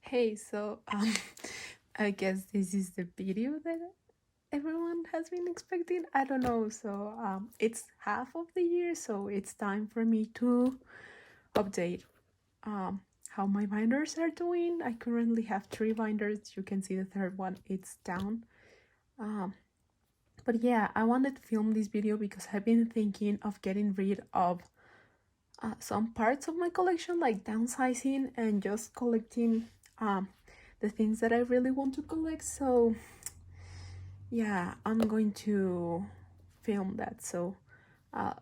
Hey, I guess this is the video that everyone has been expecting. I don't know. It's half of the year, so it's time for me to update how my binders are doing. I currently have three binders. You can see the third one, it's down. Um, but yeah, I wanted to film this video because I've been thinking of getting rid of some parts of my collection, like downsizing and just collecting the things that I really want to collect. So yeah, I'm going to film that.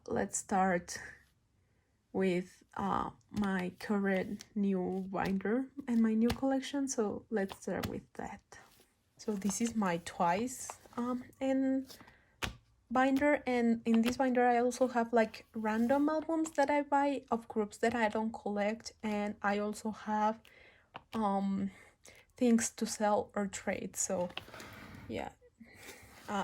Let's start with my current new binder and my new collection. So let's start with that. So this is my twice and binder, and in this binder I also have like random albums that I buy of groups that I don't collect, and I also have things to sell or trade. So yeah,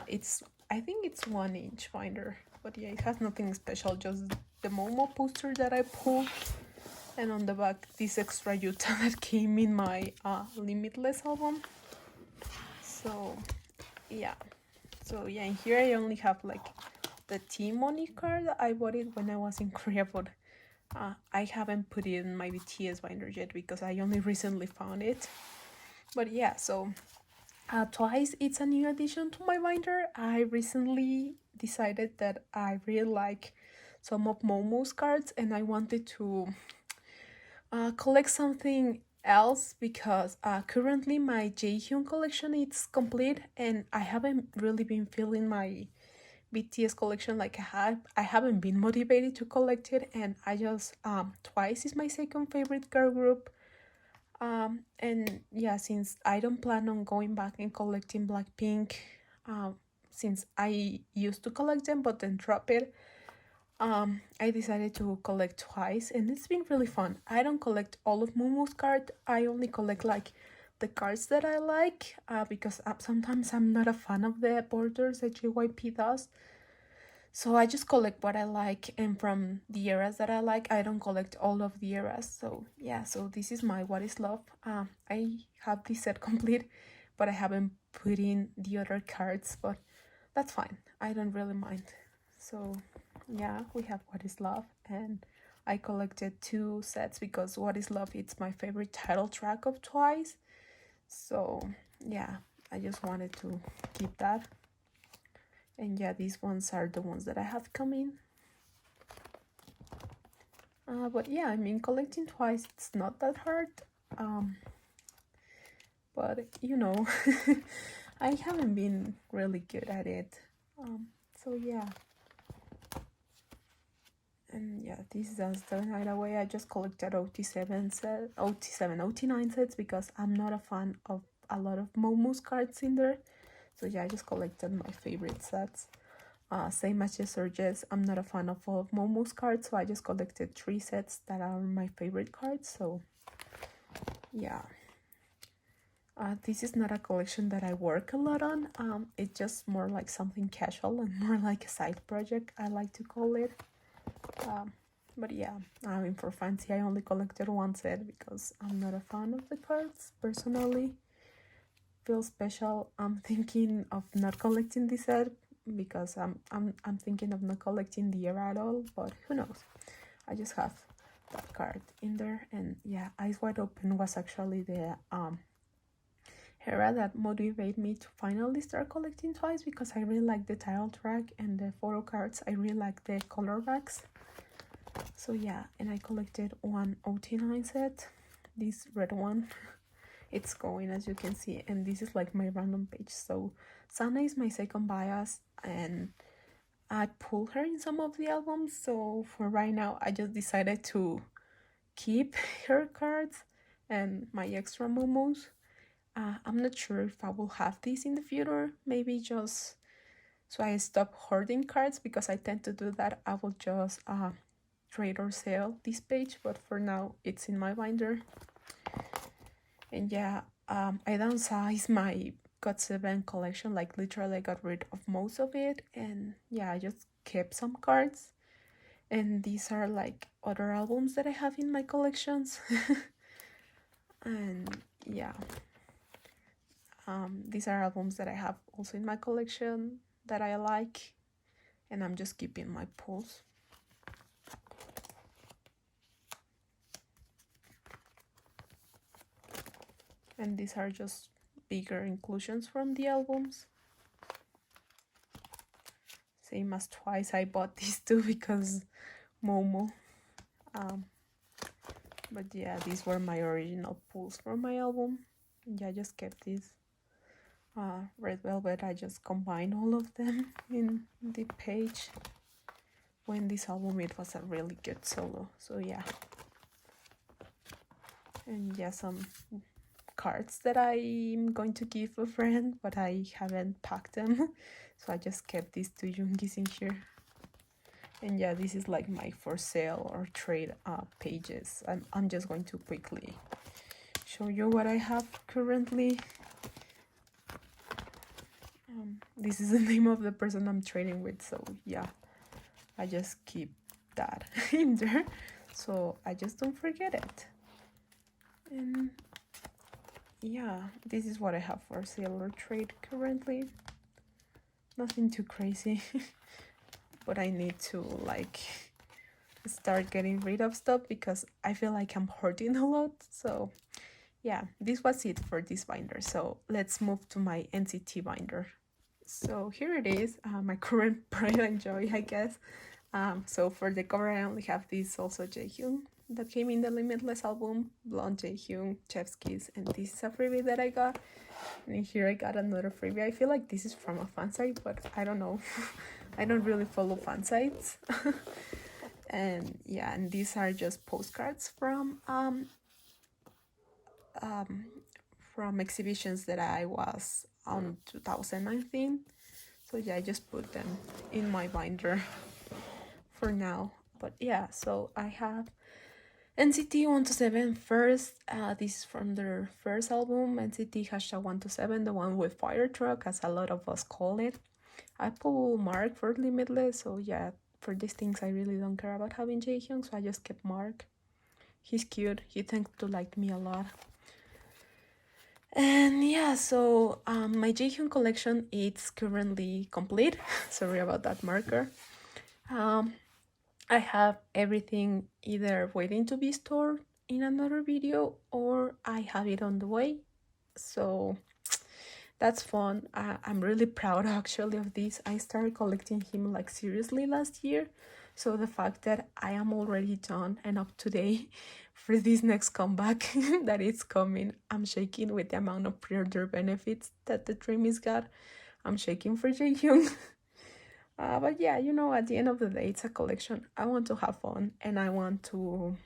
it's, I think it's 1-inch binder, but yeah, it has nothing special, just the Momo poster that I pulled, and on the back this extra Utah that came in my Limitless album. So yeah, in here I only have like the T-Money card. I bought it when I was in Korea, but I haven't put it in my BTS binder yet because I only recently found it. But yeah, twice it's a new addition to my binder. I recently decided that I really like some of Momo's cards and I wanted to collect something else because currently my Jaehyun collection is complete and I haven't really been feeling my BTS collection like I haven't been motivated to collect it, and I just Twice is my second favorite girl group. And yeah, since I don't plan on going back and collecting Blackpink, since I used to collect them but then drop it, I decided to collect twice, and it's been really fun. I don't collect all of Momo's cards. I only collect like the cards that I like, because sometimes I'm not a fan of the borders that JYP does. So I just collect what I like, and from the eras that I like, I don't collect all of the eras. So yeah, so this is my What Is Love. I have this set complete, but I haven't put in the other cards, but that's fine. I don't really mind. So yeah, we have What Is Love, and I collected 2 sets because What Is Love, it's my favorite title track of Twice. So yeah, I just wanted to keep that. And yeah, these ones are the ones that I have coming. But yeah, I mean, collecting twice, it's not that hard. But you know, I haven't been really good at it. So yeah. And yeah, this is the night away. I just collected OT9 sets because I'm not a fan of a lot of Momo's cards in there. So yeah, I just collected my favorite sets. Same as Surges, I'm not a fan of all of Momo's cards, so I just collected 3 sets that are my favorite cards. So yeah, this is not a collection that I work a lot on. It's just more like something casual and more like a side project, I like to call it. But yeah, I mean, for fancy, I only collected 1 set because I'm not a fan of the cards personally. Feel special. I'm thinking of not collecting this set because I'm thinking of not collecting the era at all, but who knows. I just have that card in there. And yeah, Eyes Wide Open was actually the era that motivated me to finally start collecting Twice because I really like the title track and the photo cards. I really like the color backs. So yeah, and I collected 1 OT9 set, this red one. It's going, as you can see, and this is like my random page. So Sana is my second bias, and I pull her in some of the albums. So for right now, I just decided to keep her cards and my extra Momos. I'm not sure if I will have this in the future. Maybe just so I stop hoarding cards, because I tend to do that. I will just trade or sell this page, but for now it's in my binder. And yeah, I downsized my GOT7 collection, like literally I got rid of most of it, and yeah, I just kept some cards. And these are like other albums that I have in my collections. And yeah, these are albums that I have also in my collection that I like, and I'm just keeping my pulls. And these are just bigger inclusions from the albums. Same as twice, I bought these two because Momo. But yeah, these were my original pulls from my album. Yeah, I just kept these. Red Velvet, I just combined all of them in the page. When this album, it was a really good solo. So yeah. And yeah, some cards that I'm going to give a friend, but I haven't packed them. So I just kept these two Jungis in here. And yeah, this is like my for sale or trade pages. I'm just going to quickly show you what I have currently. This is the name of the person I'm trading with, so yeah, I just keep that in there so I just don't forget it. And yeah, this is what I have for sale or trade currently. Nothing too crazy. But I need to like start getting rid of stuff because I feel like I'm hoarding a lot. So yeah, this was it for this binder. So let's move to my NCT binder. So here it is, my current pride and joy, I guess. So for the cover, I only have this also Jaehyung that came in the Limitless album, Blonde Jaehyung, Chef's Kiss, and this is a freebie that I got. And here I got another freebie. I feel like this is from a fan site, but I don't know. I don't really follow fan sites. And yeah, and these are just postcards from exhibitions that I was on 2019. So yeah, I just put them in my binder for now. But yeah, so I have NCT 127 first. This is from their first album, NCT #127, the one with fire truck, as a lot of us call it. I pull Mark for Limitless, so yeah, for these things I really don't care about having Jaehyung, so I just kept Mark. He's cute. He tends to like me a lot. And yeah, so my Jaehyung collection is currently complete. Sorry about that marker. I have everything either waiting to be stored in another video or I have it on the way. So that's fun. I'm really proud actually of this. I started collecting him like seriously last year. So the fact that I am already done and up to date for this next comeback that it's coming, I'm shaking with the amount of pre-order benefits that the dream is got. I'm shaking for Jaehyung. But yeah, you know, at the end of the day, it's a collection. I want to have fun and I want to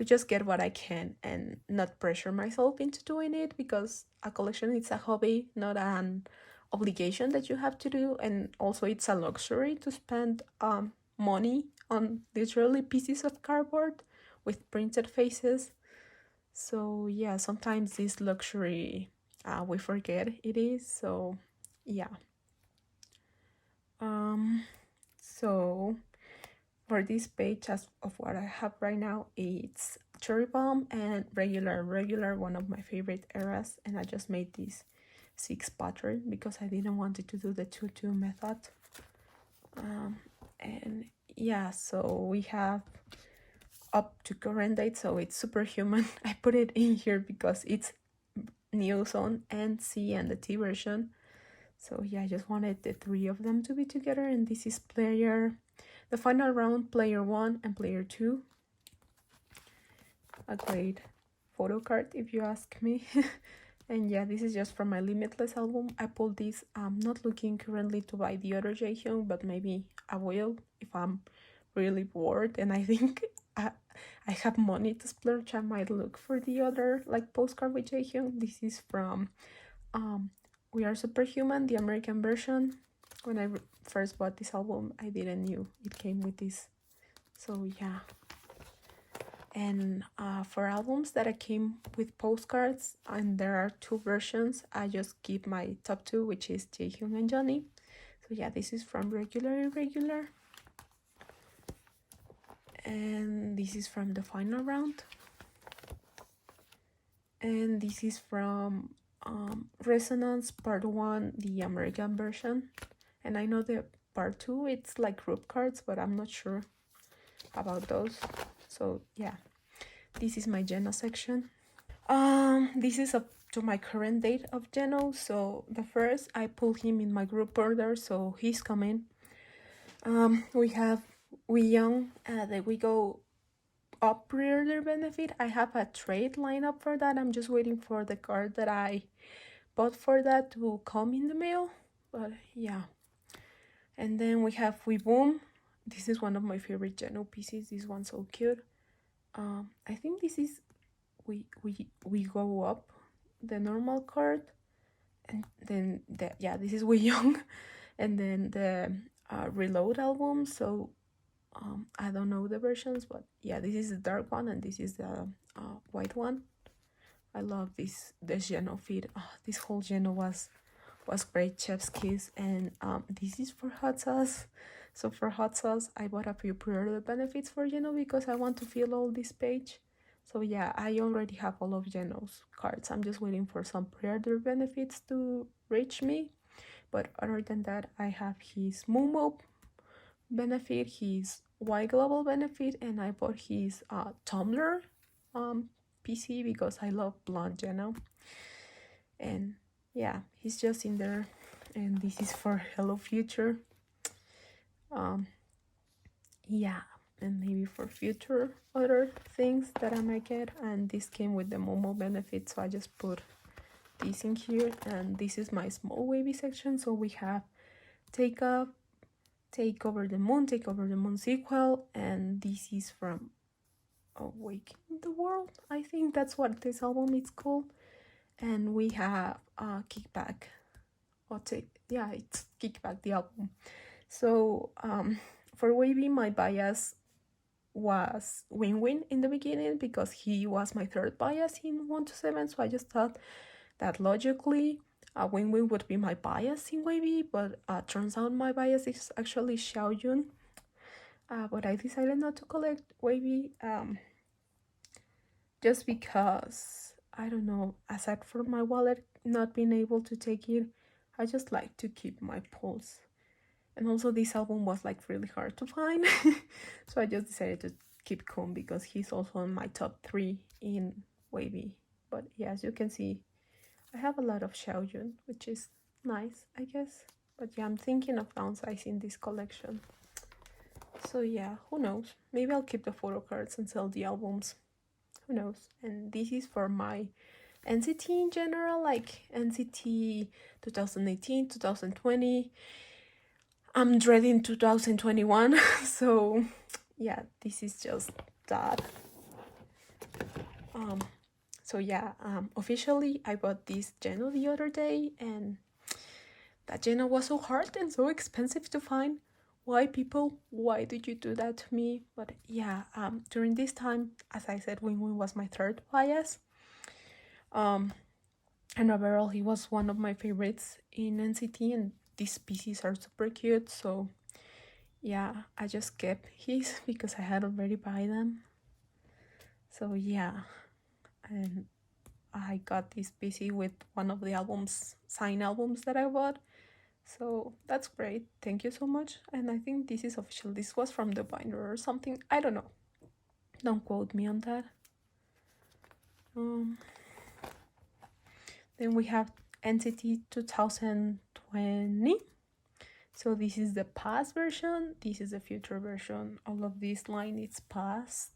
just get what I can and not pressure myself into doing it, because a collection is a hobby, not an obligation that you have to do. And also it's a luxury to spend money on literally pieces of cardboard with printed faces. So yeah, sometimes this luxury we forget it is. So yeah. So for this page, as of what I have right now, it's Cherry Bomb and regular, one of my favorite eras. And I just made this 6 pattern because I didn't want it to do the 2-2 method. And yeah, so we have up to current date, so it's Superhuman. I put it in here because it's news on NC and the T version. So yeah, I just wanted the 3 of them to be together. And this is the final round, player 1 and player 2. A great photo card, if you ask me. And yeah, this is just from my Limitless album. I pulled this. I'm not looking currently to buy the other Jaehyung, but maybe I will if I'm really bored and I think I have money to splurge. I might look for the other like postcard with Jaehyung. This is from We Are Superhuman, the American version. When I first bought this album, I didn't knew it came with this. So yeah. And for albums that I came with postcards, and there are 2 versions, I just keep my top 2, which is Jaehyung and Johnny. So yeah, this is from regular and regular. And this is from the final round. And this is from Resonance Part 1, the American version. And I know the Part 2, it's like group cards, but I'm not sure about those. So yeah, this is my Geno section. This is up to my current date of Geno. So the first, I pulled him in my group order, so he's coming. We have We Young, that we go up pre-order benefit. I have a trade lineup for that. I'm just waiting for the card that I bought for that to come in the mail. But yeah. And then we have We Boom. This is one of my favorite Geno pieces. This one's so cute. I think this is we go up the normal card, and then this is We Young, and then the Reload album. So I don't know the versions, but yeah, this is the dark one and this is the white one. I love this Geno feed. This whole Geno was great. Chef's Kiss. And this is for hot sauce. So for hot sauce, I bought a few pre-order benefits for Geno because I want to fill all this page. So yeah, I already have all of Geno's cards. I'm just waiting for some pre-order benefits to reach me. But other than that, I have his Momo benefit, his Y Global benefit, and I bought his Tumblr PC because I love blonde Geno. And yeah, he's just in there. And this is for Hello Future. Yeah, and maybe for future other things that I might get. And this came with the Momo benefit, so I just put this in here. And this is my small wavy section. So we have Take Up, Take Over the Moon sequel, and this is from Awakening the World. I think that's what this album is called. And we have Kickback. It's Kickback, the album. So for Wavy, my bias was Win-Win in the beginning because he was my third bias in 1 to 7. So I just thought that logically Win-Win would be my bias in Wavy, but turns out my bias is actually Xiaoyun. But I decided not to collect Wavy just because, I don't know, aside from my wallet not being able to take it, I just like to keep my pulse. And also this album was like really hard to find. So I just decided to keep Kun because he's also in my top 3 in Wavy. But yeah, as you can see, I have a lot of Xiaoyun, which is nice, I guess. But yeah, I'm thinking of downsizing this collection. So yeah, who knows? Maybe I'll keep the photo cards and sell the albums. Who knows? And this is for my NCT in general, like NCT 2018, 2020. I'm dreading 2021. So yeah, this is just that. So yeah, officially I bought this Geno the other day, and that Geno was so hard and so expensive to find. Why, people? Why did you do that to me? But yeah, during this time, as I said, Win-Win was my third bias. And overall, he was one of my favorites in NCT, and these pieces are super cute. So yeah, I just kept his because I had already buy them. So yeah, and I got this PC with one of the signed albums that I bought. So that's great. Thank you so much. And I think this is official. This was from the binder or something. I don't know. Don't quote me on that. Then we have NCT 2020. So this is the past version. This is the future version. All of this line is past.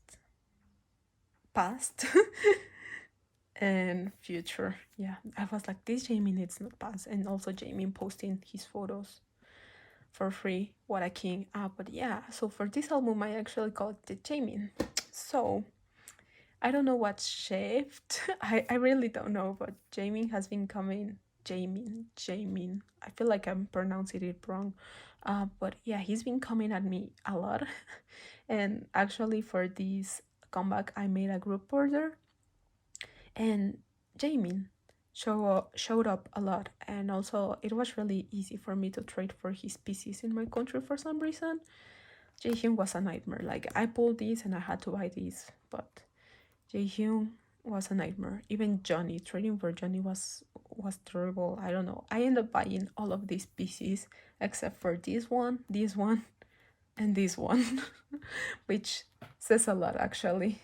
And future. Yeah, I was like, this Jamin, it's not past. And also Jamin posting his photos for free. What a king. But yeah, so for this album I actually collected Jamin. So I don't know what shift. I really don't know, but Jamin has been coming. Jamin. I feel like I'm pronouncing it wrong. But yeah, he's been coming at me a lot. And actually for this comeback I made a group order, and Jamin showed up a lot. And also it was really easy for me to trade for his pieces in my country for some reason. Jaehyun was a nightmare. Like, I pulled this and I had to buy this, but Jaehyun was a nightmare. Even Johnny, trading for Johnny was terrible. I don't know. I ended up buying all of these PCs except for this one, and this one, which says a lot actually.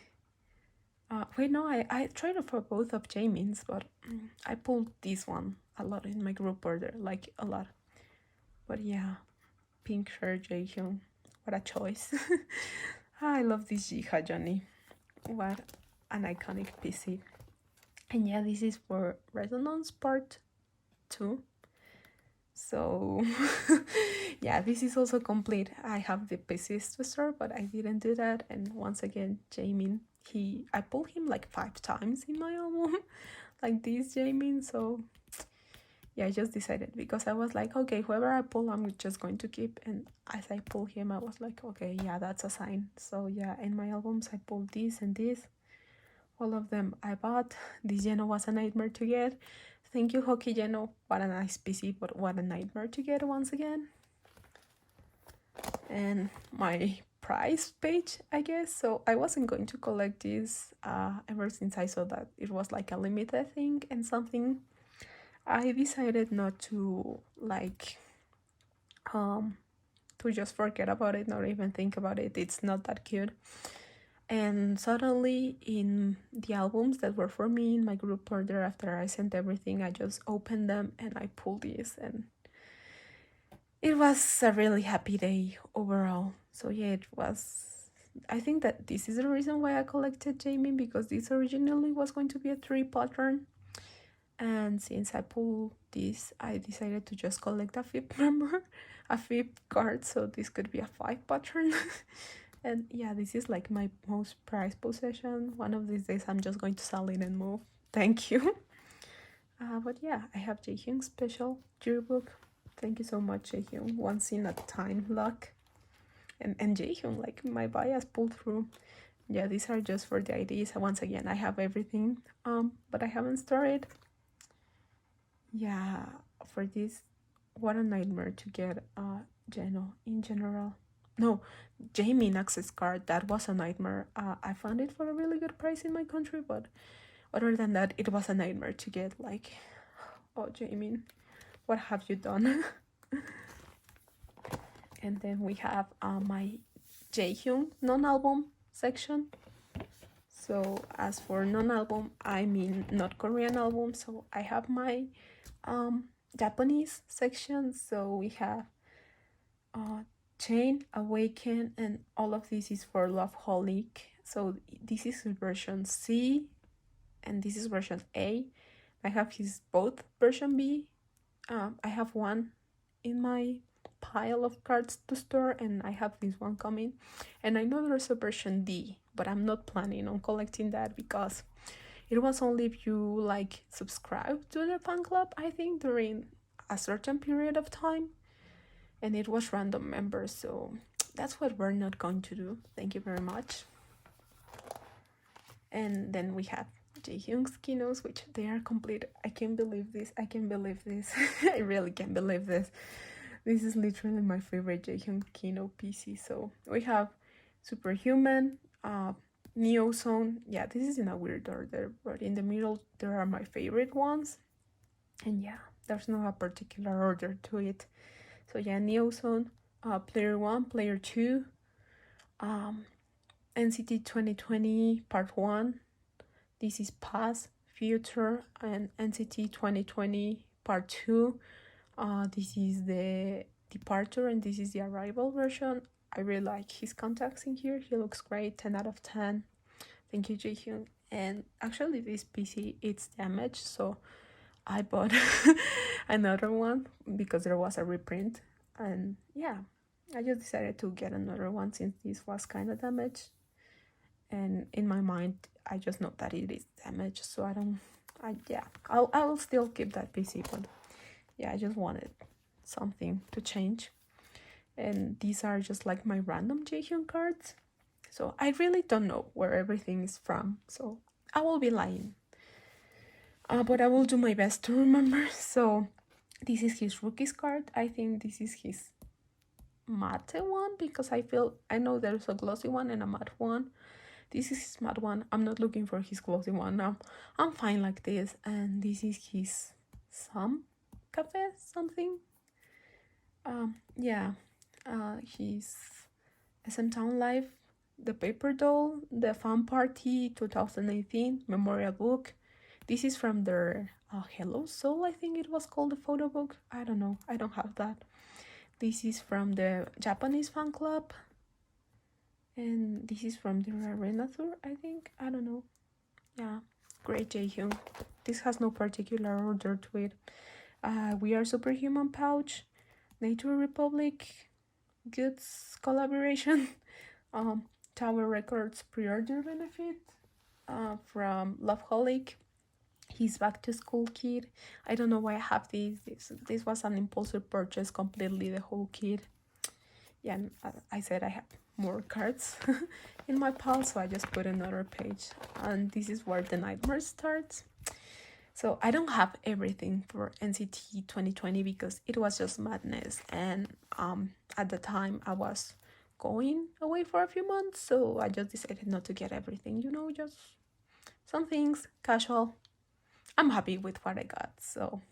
Wait, no, I tried for both of Jamin's, but I pulled this one a lot in my group order, like a lot. But yeah, pink hair Jaehyun, what a choice. I love this Jiha Johnny. What an iconic PC. And yeah, this is for Resonance Part 2. So yeah, this is also complete. I have the PCs to store, but I didn't do that. And once again, Jamin, I pulled him like 5 times in my album, like this Jamin. So yeah, I just decided because I was like, okay, whoever I pull, I'm just going to keep. And as I pull him, I was like, okay, yeah, that's a sign. So yeah, in my albums, I pulled this and this. All of them I bought. This Geno was a nightmare to get. Thank you, Hockey Geno. What a nice PC, but what a nightmare to get once again. And my price page, I guess. So I wasn't going to collect this ever since I saw that it was like a limited thing and something. I decided not to to just forget about it, not even think about it. It's not that cute. And suddenly in the albums that were for me in my group order, after I sent everything, I just opened them and I pulled this, and it was a really happy day overall. So yeah, it was. I think that this is the reason why I collected Jamin, because this originally was going to be a 3 pattern. And since I pulled this, I decided to just collect a 5th member, a 5th card, so this could be a 5 pattern. And yeah, this is like my most prized possession. One of these days I'm just going to sell it and move. Thank you. But yeah, I have Jaehyung's special yearbook. Thank you so much, Jaehyung. Once in a time luck. And Jaehyung, like my bias pulled through. Yeah, these are just for the IDs. Once again, I have everything, but I haven't stored. Yeah, for this, what a nightmare to get Geno in general. No, Jamin access card, that was a nightmare. I found it for a really good price in my country, but other than that, it was a nightmare to get. Like, oh, Jamin, what have you done? And then we have my Jaehyung non-album section. So as for non-album, I mean not Korean album. So I have my Japanese section. So we have Chain, Awaken, and all of this is for Loveholic. So this is version C, and this is version A. I have his both version B. I have one in my pile of cards to store, and I have this one coming. And I know there's a version D, but I'm not planning on collecting that because it was only if you like subscribe to the fan club, I think, during a certain period of time. And it was random members, so that's what we're not going to do. Thank you very much. And then we have Jaehyung's Kinos, which they are complete. I can't believe this. I can't believe this. I really can't believe this. This is literally my favorite Jaehyung Kino PC. So we have Superhuman, Neo Zone. Yeah, this is in a weird order, but in the middle there are my favorite ones. And yeah, there's no particular order to it. So yeah, Neo Zone, Player 1, Player 2, NCT 2020 Part 1. This is Past, Future, and NCT 2020 Part 2. This is the Departure, and this is the Arrival version. I really like his contacts in here. He looks great, 10 out of 10. Thank you, Jaehyung. And actually this PC, it's damaged, so I bought another one because there was a reprint. And yeah, I just decided to get another one since this was kind of damaged. And in my mind, I just know that it is damaged, so I'll still keep that PC, but yeah, I just wanted something to change. And these are just like my random Jaehyung cards, so I really don't know where everything is from, so I will be lying, but I will do my best to remember. So this is his rookies card. I think this is his matte one, because I know there's a glossy one and a matte one. This is his matte one. I'm not looking for his glossy one now. I'm fine like this. And this is his some cafe something. Yeah. His SM Town Life, the paper doll, the fan party 2018 memorial book. This is from their Hello Soul, I think it was called, the photo book. I don't know. I don't have that. This is from the Japanese fan club. And this is from the Arena Tour, I think. I don't know. Yeah. Great Jaehyung. This has no particular order to it. We Are Superhuman pouch. Nature Republic. Goods collaboration. Tower Records pre-order benefit. From Loveholic. His back to school kit. I don't know why I have this was an impulsive purchase completely, the whole kit. Yeah, I said I have more cards in my pile, so I just put another page. And this is where the nightmare starts. So I don't have everything for NCT 2020 because it was just madness. And at the time I was going away for a few months, so I just decided not to get everything, just some things, casual. I'm happy with what I got. So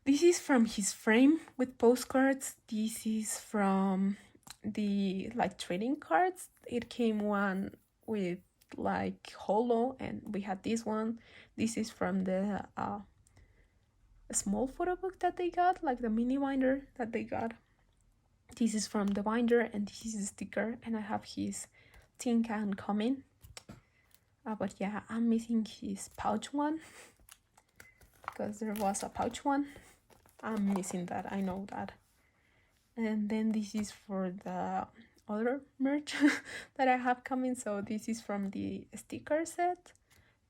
this is from his frame with postcards. This is from the trading cards. It came one with holo, and we had this one. This is from the small photo book that they got, the mini binder that they got. This is from the binder, and this is a sticker, and I have his tin can coming. But yeah, I'm missing his pouch one because there was a pouch one. I'm missing that, I know that. And then this is for the other merch that I have coming. So this is from the sticker set,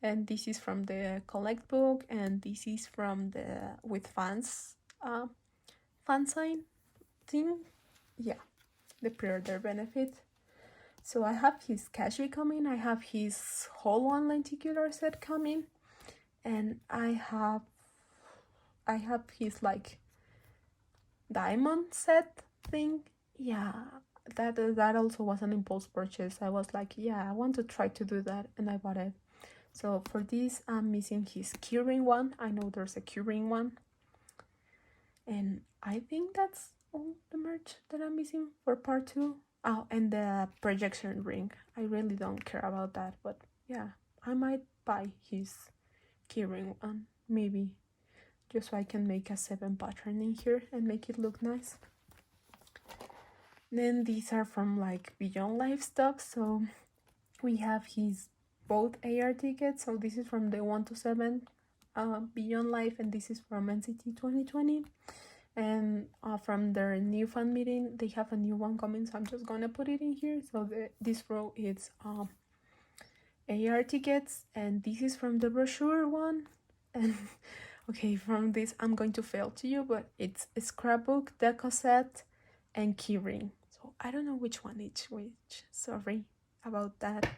and this is from the collect book, and this is from the with fans fan sign thing. Yeah, the pre-order benefit. So I have his Cashby coming, I have his whole one lenticular set coming, and I have his diamond set thing. Yeah, that also was an impulse purchase. I was like, yeah, I want to try to do that, and I bought it. So for this, I'm missing his keyring one. I know there's a keyring one, and I think that's all the merch that I'm missing for part 2. Oh, and the projection ring. I really don't care about that, but yeah, I might buy his keyring one, maybe, just so I can make a 7 pattern in here and make it look nice. Then these are from Beyond Life stuff. So we have his both AR tickets. So this is from the 1 to 7 Beyond Life, and this is from NCT 2020. And from their new fan meeting, they have a new one coming, so I'm just gonna put it in here. So this row is AR tickets, and this is from the brochure one. And okay, from this I'm going to fail to you, but it's a scrapbook, deco set, and keyring. So I don't know which one which. Sorry about that.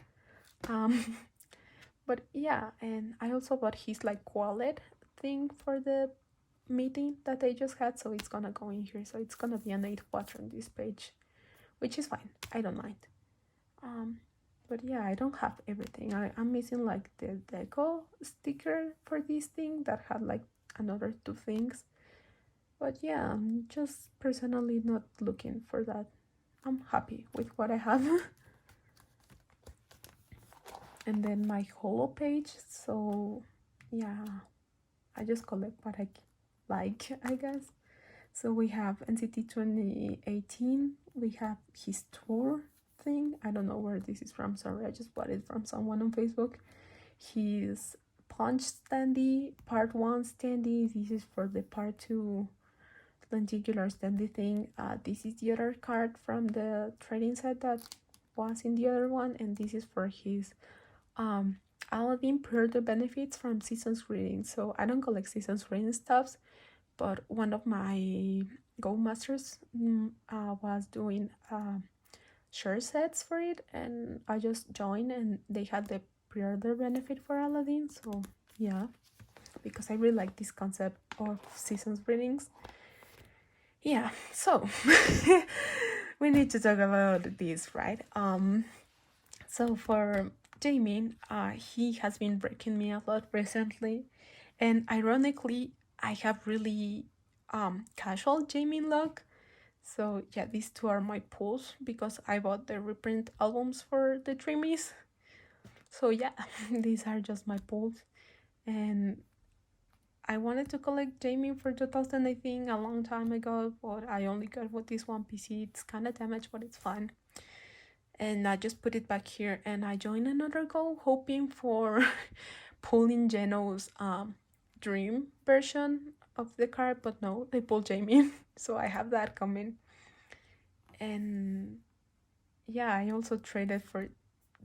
But yeah, and I also bought his wallet thing for the meeting that they just had, so it's gonna go in here. So it's gonna be an 8 pattern this page, which is fine. I don't mind. But yeah, I don't have everything. I'm missing the deco sticker for this thing that had another 2 things. But yeah, I'm just personally not looking for that. I'm happy with what I have. And then my holo page. So yeah, I just collect what I like, I guess. So we have NCT 2018. We have his tour thing. I don't know where this is from. Sorry, I just bought it from someone on Facebook. His punch standee, part 1 standee. This is for the part 2 lenticular standee thing. This is the other card from the trading set that was in the other one, and this is for his Aladdin pre-order benefits from Seasons Greeting. So I don't collect Seasons Greeting stuffs, but one of my Go Masters was doing share sets for it, and I just joined, and they had the pre-order benefit for Aladdin. So yeah, because I really like this concept of Seasons Greetings. Yeah, so we need to talk about this, right? So for Jamin, he has been breaking me a lot recently, and ironically, I have really casual Jamin look. So yeah, these two are my pulls because I bought the reprint albums for the Dreamies. So yeah, these are just my pulls, and I wanted to collect Jamie for 2000, I think, a long time ago, but I only got with this one PC. It's kind of damaged, but it's fine. And I just put it back here, and I joined another goal, hoping for pulling Geno's dream version of the card, but no, they pulled Jamie, so I have that coming. And yeah, I also traded for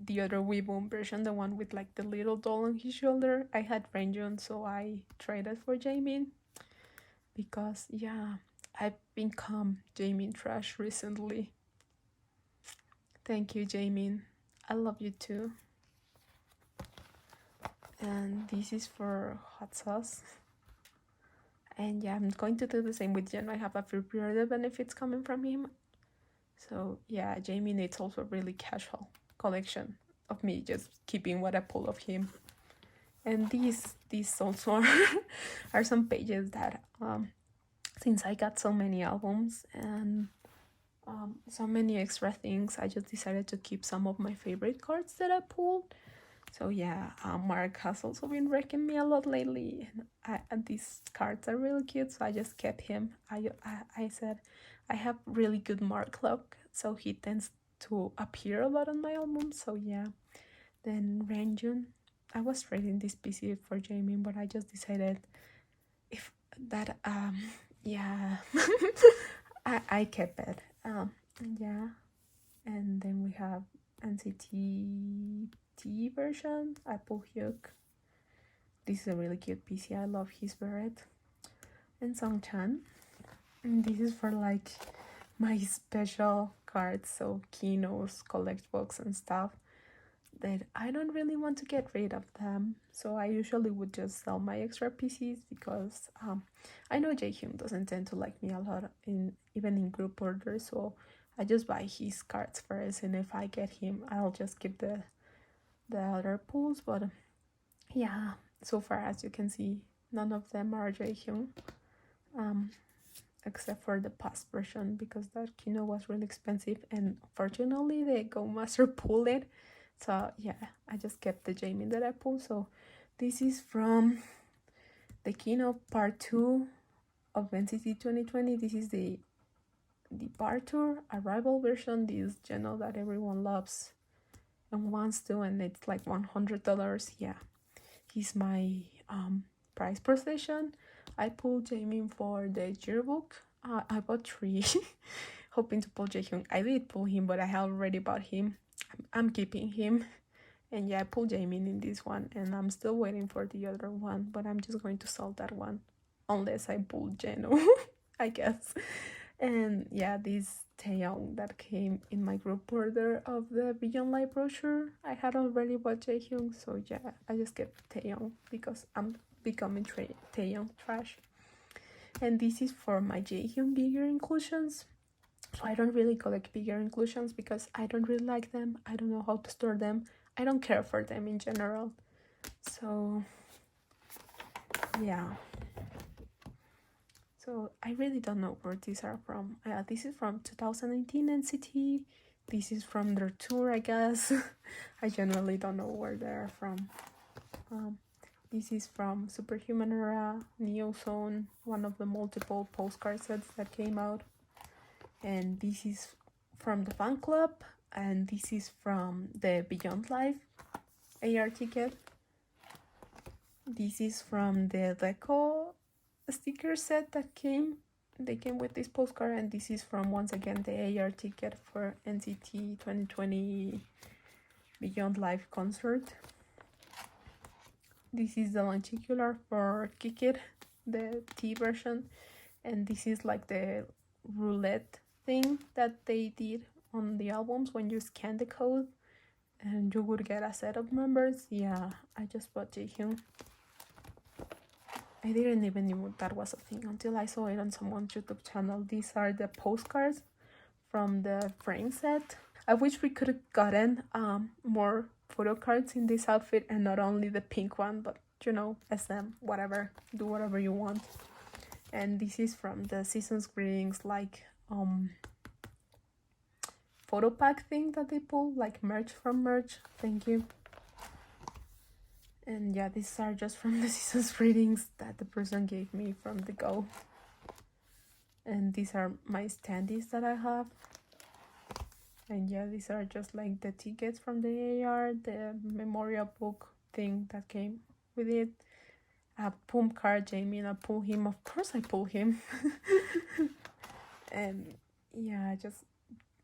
the other Weeboom version, the one with like the little doll on his shoulder. I had Renjun, so I traded for Jamin because yeah, I've become Jamin trash recently. Thank you, Jamin. I love you too. And this is for hot sauce. And yeah, I'm going to do the same with Jen. I have a few pre-order benefits coming from him. So yeah, Jamin, it's also really casual collection of me just keeping what I pull of him. And these also are some pages that since I got so many albums and so many extra things, I just decided to keep some of my favorite cards that I pulled. So yeah, Mark has also been wrecking me a lot lately, and these cards are really cute, so I just kept him. I said I have really good Mark luck, so he tends to appear a lot on my albums. So yeah, then Ranjun, I was trading this PC for Jamie, but I just decided if that yeah, I kept it. Yeah, and then we have NCT version, Apple Hyuk. This is a really cute PC. I love his beret. And Songchan. And this is for like my special cards, so Kinos, collect books and stuff that I don't really want to get rid of them. So I usually would just sell my extra PCs because I know Jaehyun doesn't tend to like me a lot even in group orders, so I just buy his cards first, and if I get him, I'll just keep the other pools. But yeah, so far as you can see, none of them are Jaehyun, except for the past version because that Kino was really expensive, and fortunately the Go Master pulled it. So yeah, I just kept the Jamie that I pulled. So this is from the Kino Part 2 of NCT 2020. This is the Part 2 arrival version. This Geno that everyone loves and wants to, and it's like $100. Yeah, he's my prize possession. I pulled Jamie for the yearbook. I bought 3 hoping to pull Jaehyun. I did pull him, but I have already bought him. I'm keeping him. And yeah, I pulled Jamin in this one, and I'm still waiting for the other one, but I'm just going to sell that one unless I pull Geno, I guess. And yeah, this Taeyong that came in my group order of the Beyond Light brochure, I had already bought Jaehyung, so yeah, I just kept Taeyong because I'm becoming Taeyong trash. And this is for my Jaehyung bigger inclusions. So I don't really collect bigger inclusions because I don't really like them. I don't know how to store them. I don't care for them in general. So yeah. So I really don't know where these are from. This is from 2019 NCT. This is from their tour, I guess. I generally don't know where they're from. This is from Superhuman Era, Neo Zone, one of the multiple postcard sets that came out. And this is from the fan club, and this is from the Beyond Life AR ticket. This is from the Deco sticker set that came. They came with this postcard, and this is from, once again, the AR ticket for NCT 2020 Beyond Life concert. This is the lenticular for Kick It, the T version, and this is like the roulette thing that they did on the albums when you scan the code and you would get a set of members. Yeah, I just bought Jaehyung. I didn't even know that was a thing until I saw it on someone's YouTube channel. These are the postcards from the frame set. I wish we could have gotten more photo cards in this outfit and not only the pink one, but you know, SM, whatever, do whatever you want. And this is from the Season's Greetings, like photo pack thing that they pull, like merch from merch. Thank you. And yeah, these are just from the Season's Greetings that the person gave me from the go. And these are my standees that I have. And yeah, these are just like the tickets from the AR, the memorial book thing that came with it. A Pum card, Jamie, and I pull him. Of course I pull him. And yeah, just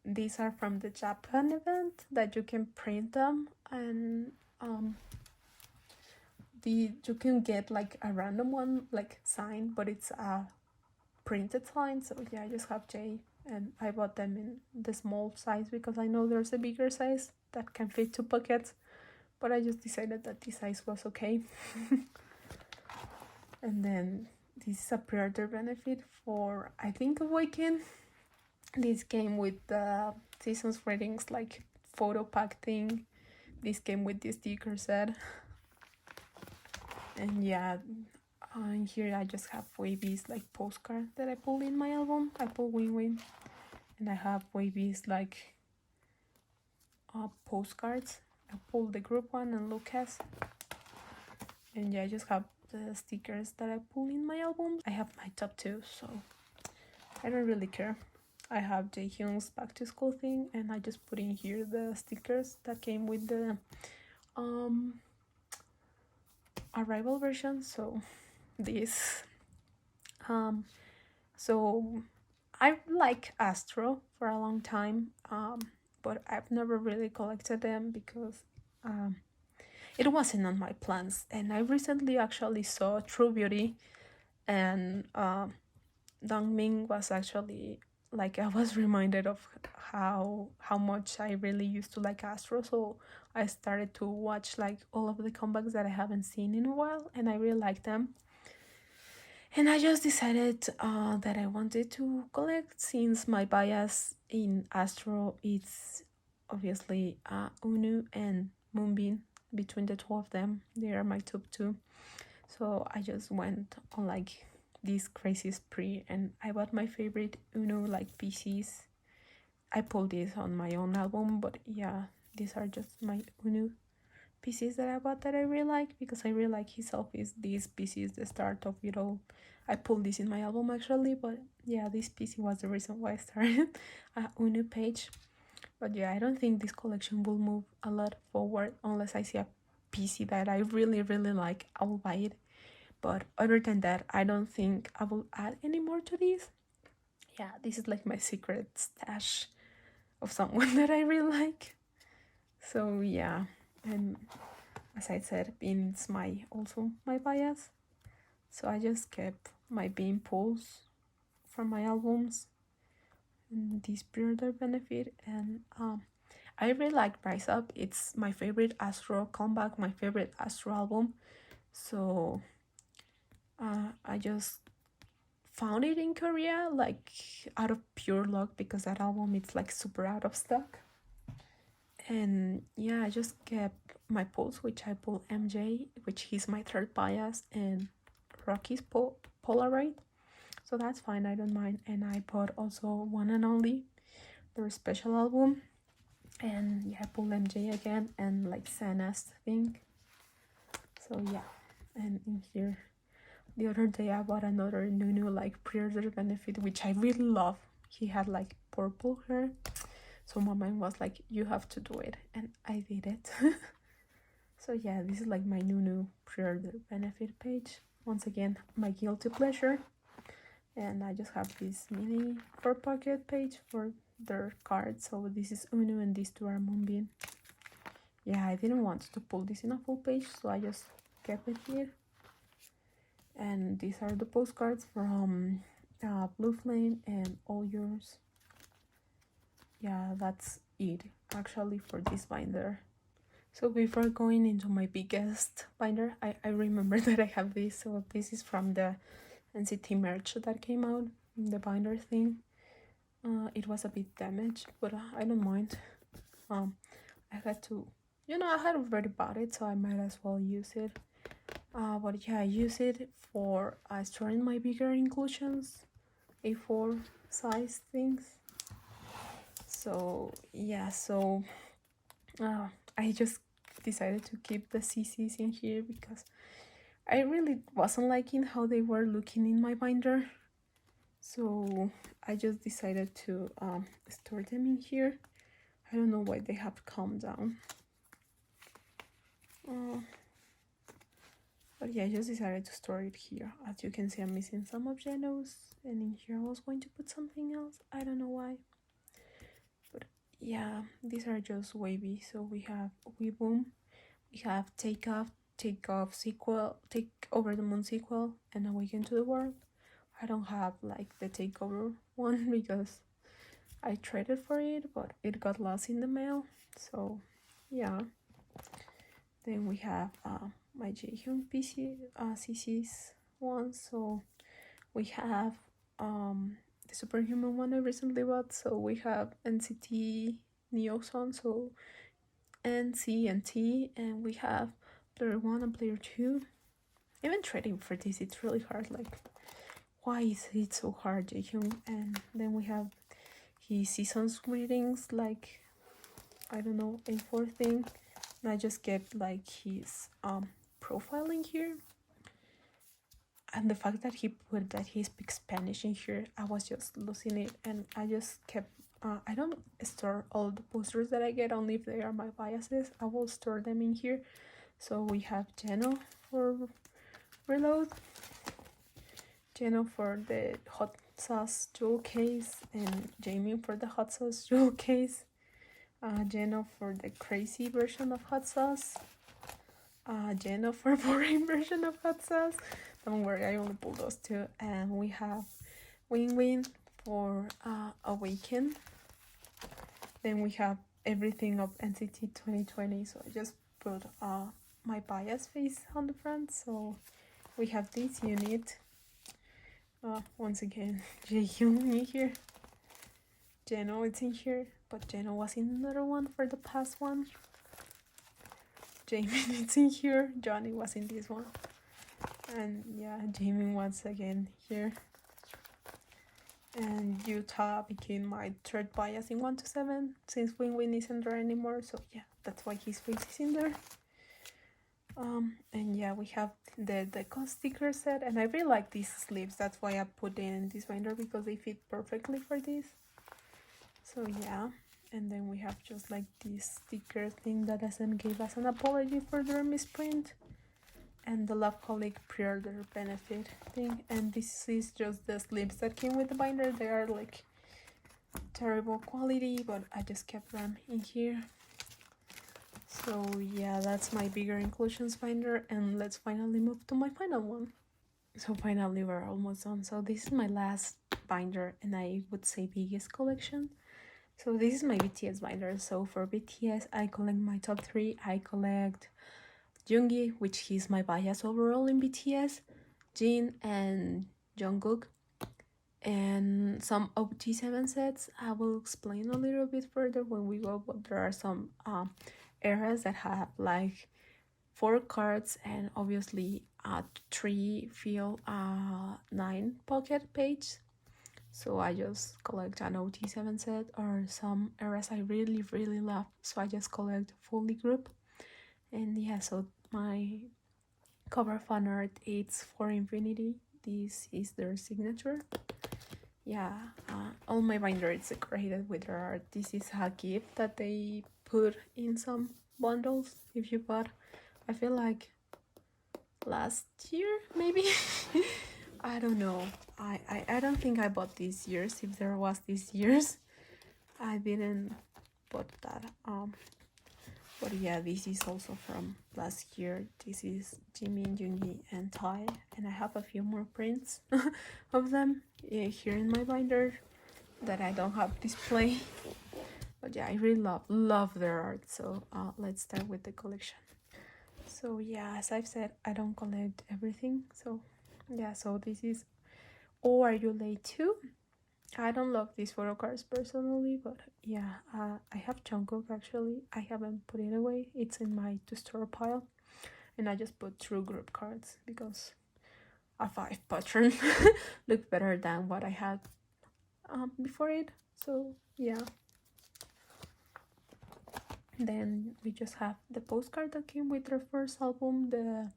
these are from the Japan event that you can print them, and you can get like a random one like signed, but it's a printed sign. So yeah, I just have Jay, and I bought them in the small size because I know there's a bigger size that can fit 2 pockets, but I just decided that this size was okay. And then this is a pre-order benefit for, I think, Awaken. This came with the Season's Ratings like photo pack thing. This came with the sticker set. And yeah, here I just have Wavy's like postcard that I pull in my album. I pull Win Win. And I have Wavy's like postcards. I pull the group one and Lucas. And yeah, I just have the stickers that I pull in my album. I have my top 2, so I don't really care. I have Jaehyung's back to school thing, and I just put in here the stickers that came with the arrival version. So this so I like Astro for a long time, but I've never really collected them because it wasn't on my plans. And I recently actually saw True Beauty, and Dongming was actually like, I was reminded of how much I really used to like Astro, so I started to watch like all of the comebacks that I haven't seen in a while, and I really like them. And I just decided that I wanted to collect, since my bias in Astro is obviously Unu and Moonbin. Between the 2 of them, they are my top 2. So I just went on like this crazy spree, and I bought my favorite Uno like PCs. I pulled this on my own album, but yeah, these are just my Uno PCs that I bought that I really like, because I really like his outfits. This PC is the start of it all. I pulled this in my album actually, but yeah, this PC was the reason why I started a Uno page. But yeah, I don't think this collection will move a lot forward unless I see a PC that I really like. I will buy it. But other than that, I don't think I will add any more to this. Yeah, this is like my secret stash of someone that I really like. So yeah, and as I said, Bean's also my bias. So I just kept my Bean pulls from my albums and this pre-order benefit. And I really like Rise Up. It's my favorite Astro comeback, my favorite Astro album. So I just found it in Korea like out of pure luck, because that album it's like super out of stock. And yeah, I just kept my pulls, which I pull MJ, which he's my third bias, and Rocky's Polaroid. So that's fine, I don't mind. And I bought also One and Only, their special album. And yeah, I pulled MJ again, and like Sana's thing. So yeah, and in here, the other day I bought another Nunu like pre-order benefit, which I really love. He had like purple hair. So my mind was like, you have to do it. And I did it. So yeah, this is like my Nunu pre-order benefit page. Once again, my guilty pleasure. And I just have this mini 4-pocket page for their cards. So this is Unu and these 2 are Moonbin. Yeah, I didn't want to pull this in a full page, so I just kept it here. And these are the postcards from Blue Flame and All Yours. Yeah, that's it actually for this binder. So before going into my biggest binder, I remember that I have this. So this is from the NCT merch that came out, the binder thing. It was a bit damaged, but I don't mind. I had to, I had already bought it, so I might as well use it. But yeah, I use it for storing my bigger inclusions, A4 size things. So yeah, I just decided to keep the CCs in here because I really wasn't liking how they were looking in my binder. So I just decided to store them in here. I don't know why they have calmed down. But yeah, I just decided to store it here. As you can see, I'm missing some of Geno's, and in here I was going to put something else. I don't know why. But yeah, these are just wavy. So we have We Boom, we have Take Off sequel, Take Over the Moon sequel, and Awaken to the World. I don't have like the Takeover one because I traded for it, but it got lost in the mail. So yeah. Then we have my Jaehyun CC's one. So we have the Superhuman one I recently bought. So we have NCT Neoson, so NC and T, and we have player 1 and player 2. Even trading for this, it's really hard. Like, why is it so hard, Jaehyun? And then we have his season's greetings, like, I don't know, A4 thing. And I just kept like his profile in here, and the fact that he put that he speaks Spanish in here, I was just losing it. And I just kept I don't store all the posters that I get, only if they are my biases. I will store them in here. So we have Geno for Reload, Geno for the hot sauce jewel case, and Jamie for the hot sauce jewel case, Geno for the crazy version of hot sauce, Geno for boring version of hot sauce. Don't worry, I only pulled those two. And we have Win Win for Awaken. Then we have everything of NCT 2020. So I just put my bias face on the front. So we have this unit. Once again, Jaehyun in here. Geno is in here, but Geno was in another one for the past one. Jamin is in here. Johnny was in this one. And yeah, Jamin once again here. And Utah became my third bias in 1 to 7 since Win Win isn't there anymore. So yeah, that's why his face is in there. And yeah, we have the deco sticker set, and I really like these sleeves. That's why I put in this binder, because they fit perfectly for this. So yeah, and then we have just like this sticker thing that SM gave us an apology for their misprint, and the Love Colleague pre-order benefit thing. And this is just the sleeves that came with the binder. They are like terrible quality, but I just kept them in here. So yeah, that's my bigger inclusions binder, and let's finally move to my final one. So finally we're almost done. So this is my last binder, and I would say biggest collection. So this is my BTS binder. So for BTS, I collect my top 3. I collect Yoongi, which is my bias overall in BTS, Jin and Jungkook, and some OT7 sets. I will explain a little bit further when we go, but there are some eras that have like 4 cards and obviously 3 feel 9 pocket page. So I just collect an OT7 set, or some eras I really love, so I just collect fully group. And yeah, so my cover fan art, it's for Infinity. This is their signature. Yeah, all my binder is decorated with their art. This is a gift that they put in some bundles if you bought, I feel like last year maybe. I don't know. I don't think I bought these years. If there was these years, I didn't bought that. But yeah, this is also from last year. This is Jimin, Yoongi, and Tai, and I have a few more prints of them here in my binder that I don't have display. But yeah, I really love their art. So let's start with the collection. So yeah, as I've said, I don't collect everything. So yeah, so this is Oh Are You Late Too? I don't love these photo cards personally, but yeah, I have Jungkook actually. I haven't put it away. It's in my to store pile, and I just put true group cards because a 5 pattern looked better than what I had before it. So yeah. Then we just have the postcard that came with their first album, the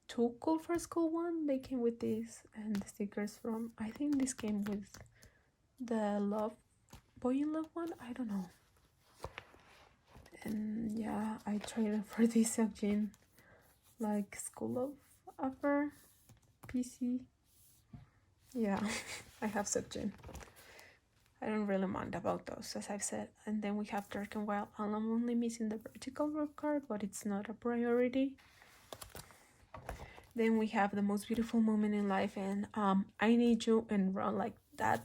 Too Cool for School one. They came with this and the stickers from, I think this came with the Love Boy in Love one. I don't know. And yeah, I traded for this Seokjin like School of Upper PC. Yeah, I have Seokjin. I don't really mind about those, as I've said. And then we have Dark and Wild, and I'm only missing the vertical rope card, but it's not a priority. Then we have The Most Beautiful Moment in Life and I Need You and Run Like That.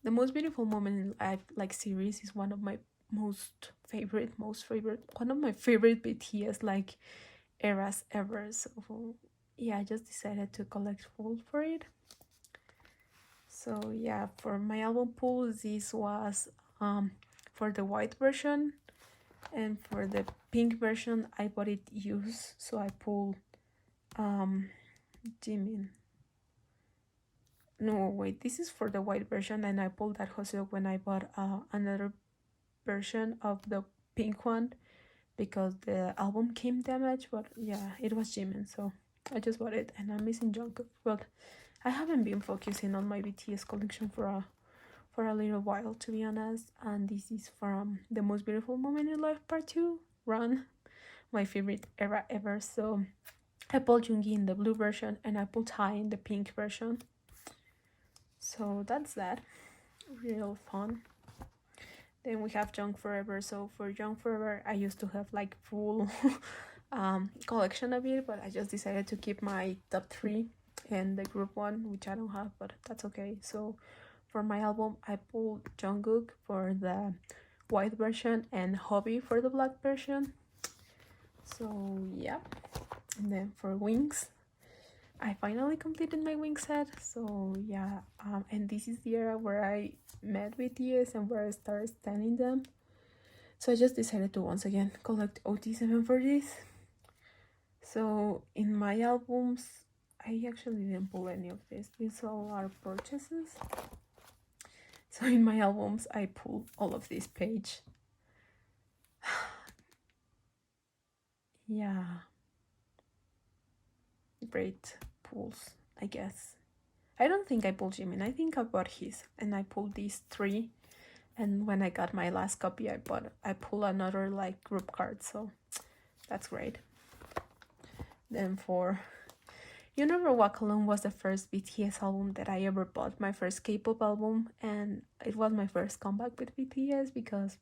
The Most Beautiful Moment in Life like series is one of my most favorite, one of my favorite BTS like eras ever. So yeah, I just decided to collect full for it. So yeah, for my album pull, this was for the white version, and for the pink version I bought it used, so I pulled Jimin. No, wait, this is for the white version, and I pulled that Hoseok when I bought another version of the pink one because the album came damaged. But yeah, it was Jimin, so I just bought it, and I'm missing Jungkook. But I haven't been focusing on my BTS collection for a little while, to be honest. And this is from The Most Beautiful Moment in Life Part 2, Run, my favorite era ever. So I pulled Yoongi in the blue version, and I pulled Ty in the pink version. So that's that. Real fun. Then we have Young Forever. So for Young Forever, I used to have like full collection of it, but I just decided to keep my top 3 and the group one, which I don't have, but that's okay. So for my album, I pulled Jungkook for the white version and Hobby for the black version. So yeah. And then for Wings, I finally completed my wing set. So yeah, and this is the era where I met BTS and where I started standing them. So I just decided to once again collect OT7 for this. So in my albums, I actually didn't pull any of this. These all are purchases. So in my albums, I pulled all of this page. Yeah. Great pulls, I guess. I don't think I pulled Jimin. I think I bought his, and I pulled these 3. And when I got my last copy, I pulled another like group card. So that's great. Then for You Never Walk Alone was the first BTS album that I ever bought, my first K-pop album, and it was my first comeback with BTS because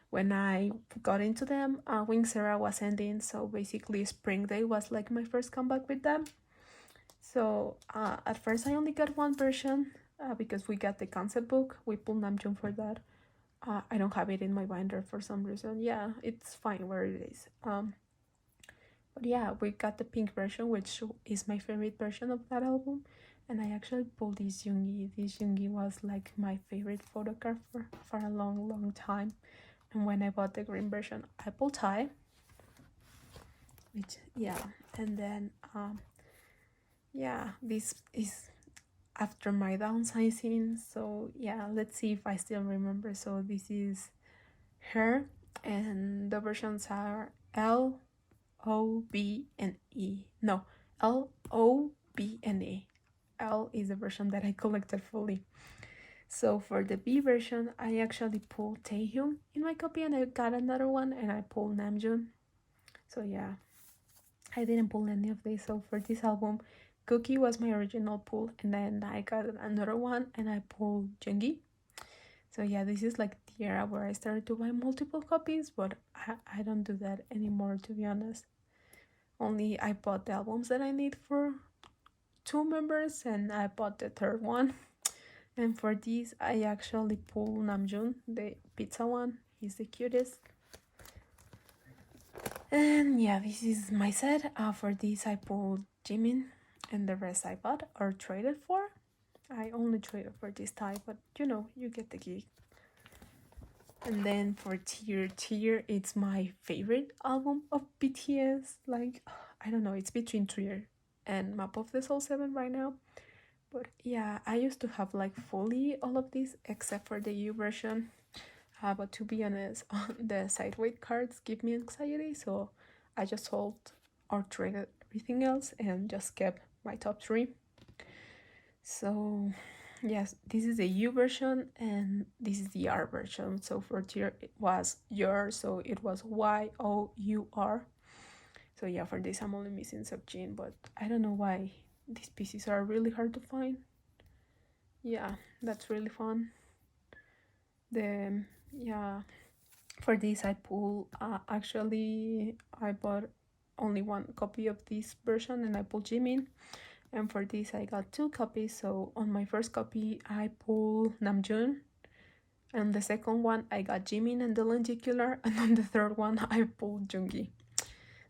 when I got into them, Wings era was ending, so basically Spring Day was like my first comeback with them. So at first I only got one version because we got the concept book. We pulled Namjoon for that. I don't have it in my binder for some reason. Yeah, it's fine where it is. But yeah, we got the pink version, which is my favorite version of that album. And I actually pulled this Yoongi. This Yoongi was like my favorite photo card for a long, long time. And when I bought the green version, I pulled Ty. Which, yeah. And then, yeah, this is after my downsizing. So yeah, let's see if I still remember. So this is her. And the versions are L, O, B, and E. No, L, O, B, and E. L is the version that I collected fully. So for the B version, I actually pulled Taehyung in my copy, and I got another one, and I pulled Namjoon. So yeah, I didn't pull any of these. So for this album, Cookie was my original pull, and then I got another one, and I pulled Jungi. So yeah, this is like the era where I started to buy multiple copies, but I don't do that anymore, to be honest. Only I bought the albums that I need for 2 members, and I bought the third one. And for this, I actually pulled Namjoon, the pizza one. He's the cutest. And yeah, this is my set. For this, I pulled Jimin, and the rest I bought or traded for. I only traded for this type, but you know, you get the gig. And then for Tear, it's my favorite album of BTS. Like, I don't know, it's between Tear and Map of the Soul 7 right now. But yeah, I used to have like fully all of these except for the U version. But to be honest, the sideweight cards give me anxiety, so I just sold or traded everything else and just kept my top 3. So yes, this is the U version and this is the R version. So for Tear it was your, so it was YOUR. So yeah, for this I'm only missing Subjean, but I don't know why these pieces are really hard to find. Yeah, that's really fun. Yeah, for this I pull actually I bought only one copy of this version and I pulled Jimin. And for this I got 2 copies. So on my first copy I pulled Namjoon, and the second one I got Jimin and the lenticular, and on the third one I pulled Joonggi.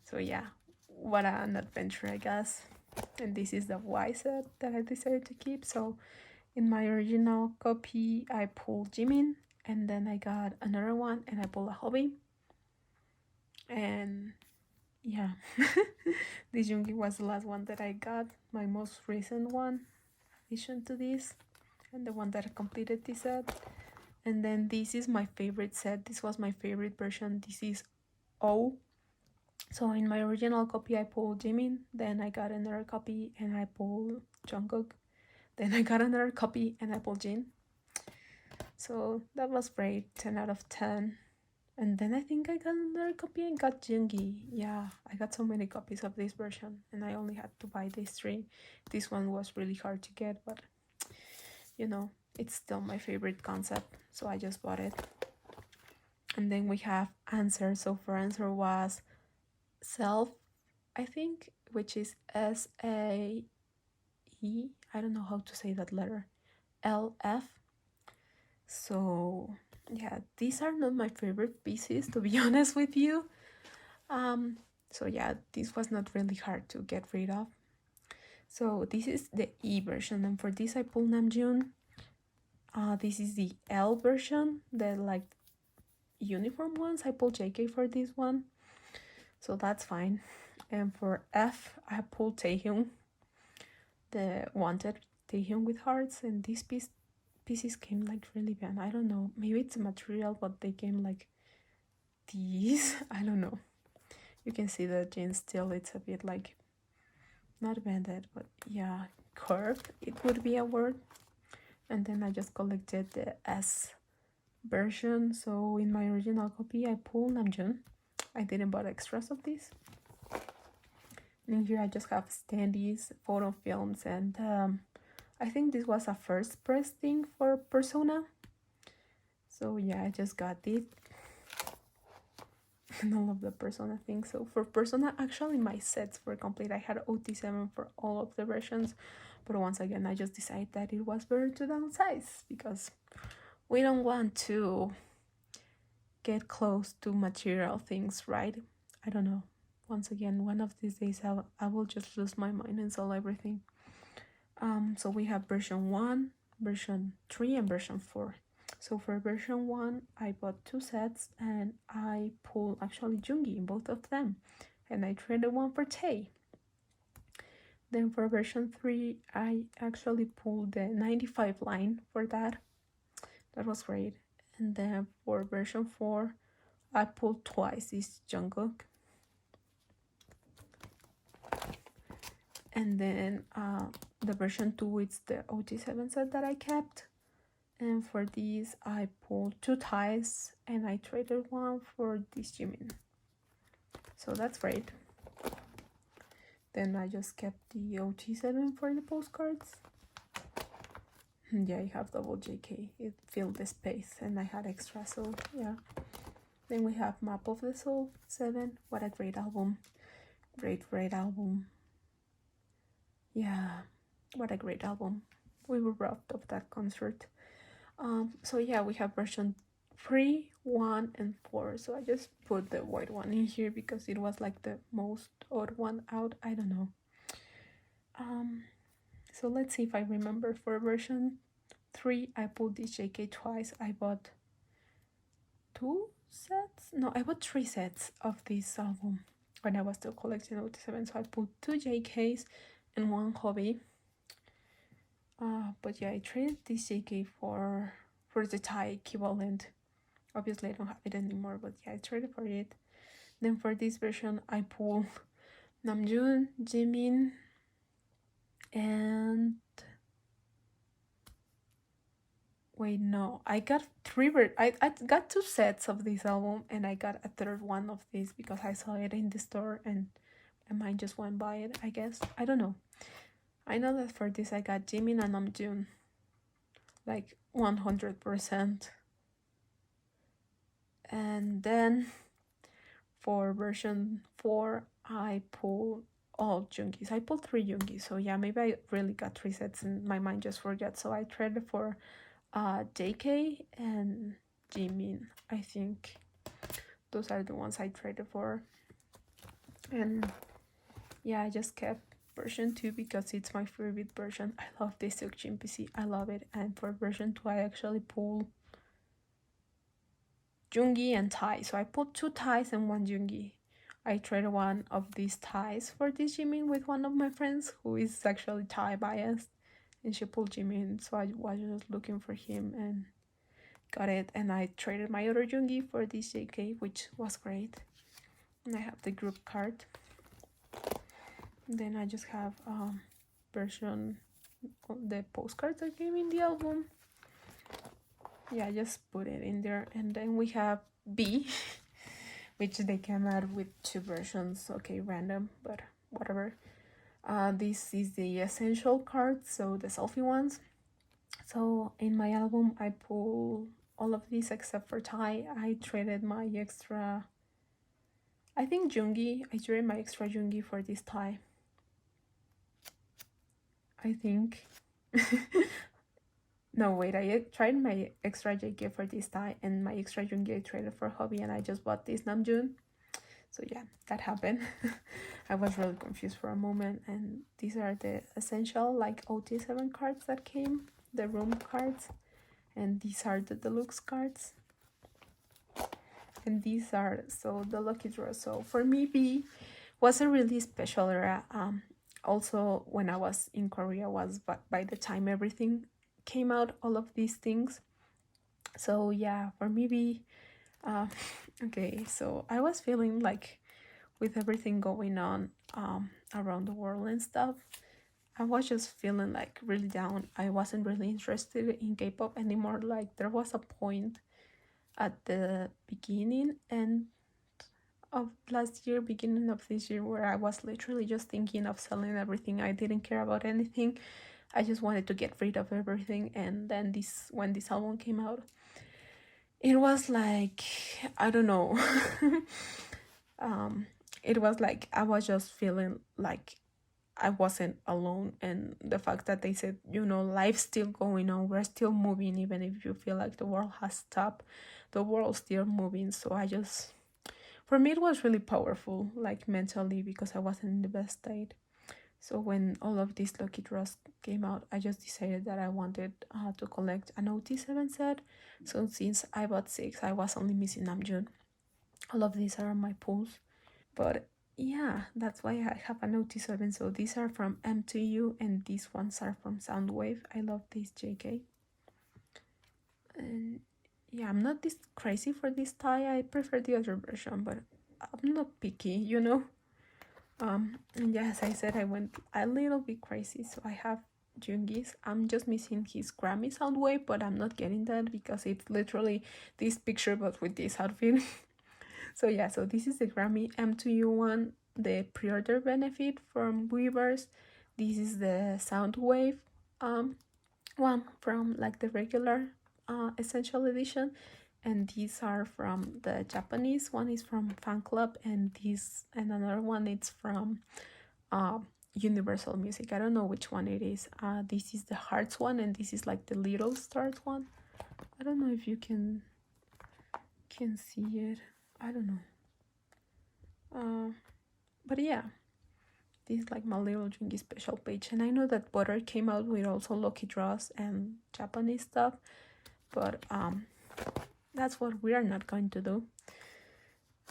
So yeah, what an adventure, I guess. And this is the Y set that I decided to keep. So in my original copy I pulled Jimin, and then I got another one and I pulled a hobby. And yeah, this Joonggi was the last one that I got, my most recent one addition to this, and the one that completed this set. And then this is my favorite set. This was my favorite version. This is O. So in my original copy I pulled Jimin, then I got another copy and I pulled Jungkook, then I got another copy and I pulled Jin. So that was great, 10 out of 10. And then I think I got another copy and got Joonggi. Yeah, I got so many copies of this version and I only had to buy these 3. This one was really hard to get, but you know, it's still my favorite concept, so I just bought it. And then we have Answer. So for Answer was Self, I think, which is SAE. I don't know how to say that letter. LF. So yeah, these are not my favorite pieces, to be honest with you. So yeah, this was not really hard to get rid of. So this is the E version, and for this I pulled Namjoon. This is the L version, the like uniform ones. I pulled JK for this one, so that's fine. And for F, I pulled Taehyung, the wanted Taehyung with hearts, and these pieces came like really bad. I don't know, maybe it's a material, but they came like these. I don't know. You can see the jeans still, it's a bit like, not bended, but yeah, curved, it would be a word. And then I just collected the S version. So in my original copy I pulled Namjoon. I didn't buy extras of this. And here I just have standees, photo films, and I think this was a first press thing for Persona. So yeah, I just got it. And all of the Persona things. So for Persona, actually my sets were complete. I had OT7 for all of the versions, but once again I just decided that it was better to downsize because we don't want to get close to material things, right? I don't know. Once again, one of these days I will just lose my mind and sell everything. So we have version 1, version 3, and version 4. So for version 1, I bought 2 sets and I pulled actually Joonggi in both of them. And I traded one for Tae. Then for version 3, I actually pulled the 95 line for that. That was great. And then for version 4, I pulled twice this Jungkook. And then the version 2, it's the OT7 set that I kept. And for these, I pulled 2 ties and I traded one for this Jimin. So that's great. Then I just kept the OT7 for the postcards. Yeah, I have double JK. It filled the space and I had extra, so yeah. Then we have Map of the Soul 7. What a great album. Great album. Yeah, what a great album. We were robbed of that concert. So yeah, we have version 3, 1, and 4. So I just put the white one in here because it was like the most odd one out. I don't know. So let's see if I remember. For version 3, I pulled this JK twice. I bought 2 sets? No, I bought 3 sets of this album when I was still collecting OT7. So I pulled 2 JKs and 1 hobby. But yeah, I traded this JK for the Thai equivalent. Obviously, I don't have it anymore, but yeah, I traded for it. Then for this version, I pulled Namjoon, Jimin, and wait, no, I got I got 2 sets of this album, and I got a third one of this because I saw it in the store and my mind just went by it. I guess I don't know. I know that for this I got Jimin and Namjoon, like 100%. And then for version 4, I pulled all Jungis. I pulled 3 Jungis, so yeah, maybe I really got 3 sets and my mind just forgot. So I traded for JK and Jimin. I think those are the ones I traded for. And yeah, I just kept version 2 because it's my favorite version. I love this Seokjin PC. I love it. And for version 2, I actually pulled Jungi and Thai. So I pulled 2 Thais and 1 Jungi. I traded one of these Thais for this Jimin with one of my friends who is actually Thai biased. And she pulled Jimin, so I was just looking for him and got it. And I traded my other Jungi for this JK, which was great. And I have the group card. Then I just have version of the postcards that came in the album. Yeah, I just put it in there. And then we have B, which they came out with 2 versions. Okay, random, but whatever. This is the essential cards, so the selfie ones. So in my album, I pull all of these except for Thai. I traded my extra, I think Jungi. I traded my extra Jungi for this Thai. I think. No, wait, I tried my extra JK for this Thai and my extra Jungi I traded for hobby, and I just bought this Namjoon. So yeah, that happened. I was really confused for a moment, and these are the essential like OT7 cards that came, the room cards, and these are the deluxe cards. And these are so the lucky draw. So for me, B was a really special era. Also when I was in Korea was by the time everything came out, all of these things. So yeah, for me, B. Okay, so I was feeling like with everything going on around the world and stuff, I was just feeling like really down. I wasn't really interested in K-pop anymore. Like there was a point at the beginning and of last year, beginning of this year, where I was literally just thinking of selling everything. I didn't care about anything. I just wanted to get rid of everything. And then when this album came out, it was like, I don't know. It was like I was just feeling like I wasn't alone, and the fact that they said, life's still going on, we're still moving, even if you feel like the world has stopped, the world's still moving. So for me, it was really powerful, like mentally, because I wasn't in the best state. So when all of these lucky draws came out, I just decided that I wanted to collect an OT7 set. So since I bought 6, I was only missing Namjoon. All of these are my pulls. But yeah, that's why I have an OT7. So these are from M2U and these ones are from Soundwave. I love this JK. And yeah, I'm not this crazy for this tie. I prefer the other version, but I'm not picky, And yeah, as I said, I went a little bit crazy. So I have Jungi's. I'm just missing his Grammy Soundwave, but I'm not getting that because it's literally this picture but with this outfit. So yeah, so this is the Grammy M2U one, the pre-order benefit from Weavers. This is the Soundwave one from like the regular essential edition, and these are from the Japanese one is from Fan Club, and another one it's from Universal Music. I don't know which one it is. This is the Hearts one, and this is like the Little Stars one. I don't know if you can see it. I don't know. But yeah, This is like my little Jungi special page. And I know that Butter came out with also Lucky Draws and Japanese stuff, but that's what we are not going to do.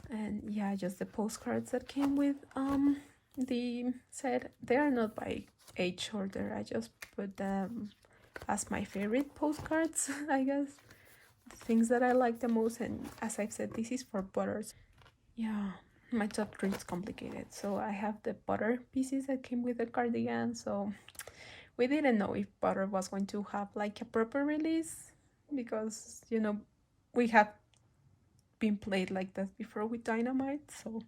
And yeah, just the postcards that came with the set. They are not by age order. I just put them as my favorite postcards, I guess. The things that I like the most, and as I've said, this is for Butters. Yeah, my top 3 is complicated. So I have the Butter pieces that came with the cardigan. So we didn't know if Butter was going to have like a proper release, because you know we have been played like that before with Dynamite. So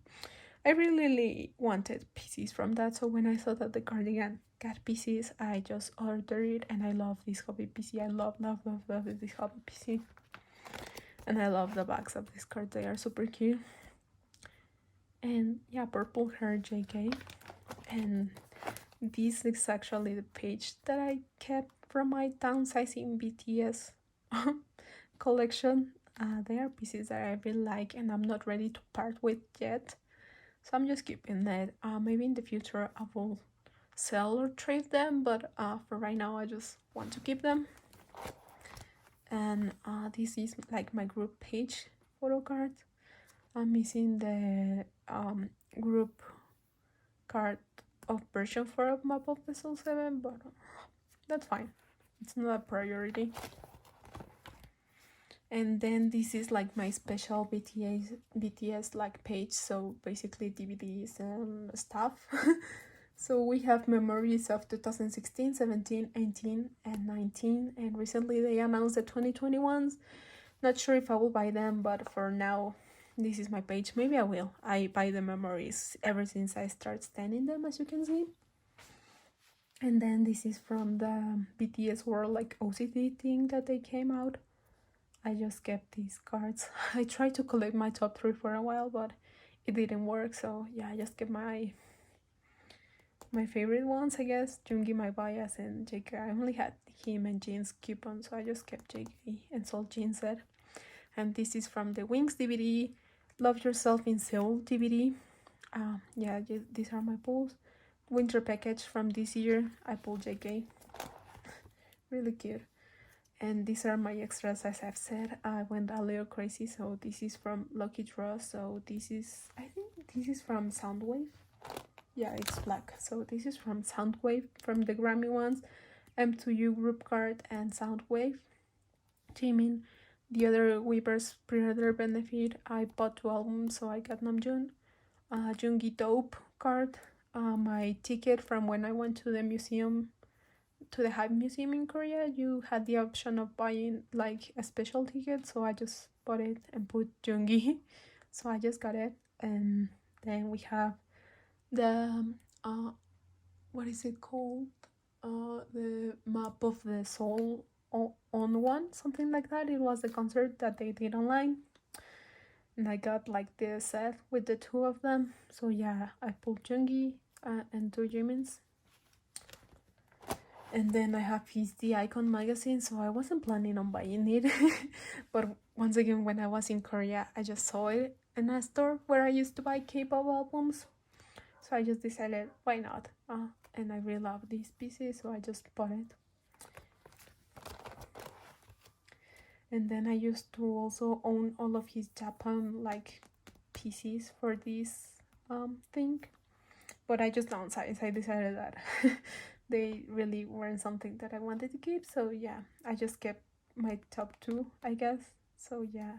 I really wanted pieces from that. So when I saw that the cardigan got pieces, I just ordered it, and I love this hobby PC. I love this hobby PC. And I love the backs of this card. They are super cute. And yeah, purple hair JK. And this is actually the page that I kept from my downsizing BTS collection. They are pieces that I really like and I'm not ready to part with yet. So I'm just keeping that. Maybe in the future I will sell or trade them, but for right now I just want to keep them. And this is like my group page photo card. I'm missing the group card of version 4 of Map of the Soul 7, but that's fine. It's not a priority. And then this is like my special BTS like page, so basically DVDs and stuff. So we have memories of 2016, 17, 18, and 19, and recently they announced the 2021s. Not sure if I will buy them, but for now, this is my page. Maybe I will. I buy the memories ever since I start standing them, as you can see. And then this is from the BTS World like OCD thing that they came out. I just kept these cards. I tried to collect my top 3 for a while, but it didn't work. So yeah, I just kept my favorite ones, I guess. Jungi, my bias, and JK. I only had him and Jin's coupon, so I just kept JK and sold Jin's set. And this is from the Wings DVD, Love Yourself in Seoul DVD. Yeah, these are my pulls. Winter package from this year. I pulled JK. Really cute. And these are my extras, as I've said. I went a little crazy, so this is from Lucky Draw. So this is, I think this is from Soundwave. Yeah, it's black. So this is from Soundwave, from the Grammy ones. M2U group card and Soundwave. Jimin. The other Weavers pre-order benefit. I bought 2 albums, so I got Namjoon. Jungi Dope card. My ticket from when I went to the museum, to the Hype Museum in Korea, you had the option of buying like a special ticket, so I just bought it and put Jungi. So I just got it. And then we have the what is it called? The Map of the Soul on one, something like that. It was the concert that they did online. And I got like the set with the 2 of them. So yeah, I pulled Jungi and 2 Jimins. And then I have his The Icon magazine, so I wasn't planning on buying it. But once again, when I was in Korea, I just saw it in a store where I used to buy K-pop albums. So I just decided, why not? And I really love these pieces, so I just bought it. And then I used to also own all of his Japan like pieces for this thing. But I just downsized. I decided that they really weren't something that I wanted to keep. So yeah, I just kept my top 2, I guess. So yeah,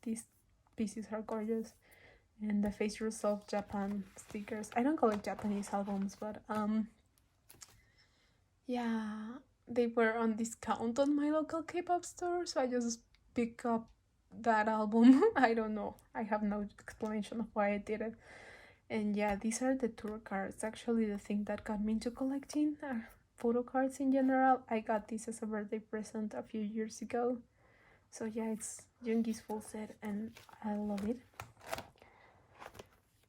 these pieces are gorgeous. And the Face Yourself Japan stickers. I don't collect Japanese albums, but yeah, they were on discount on my local K-pop store, so I just picked up that album. I don't know. I have no explanation of why I did it. And yeah, these are the tour cards. Actually, the thing that got me into collecting are photo cards in general. I got this as a birthday present a few years ago. So yeah, it's Jungi's full set and I love it.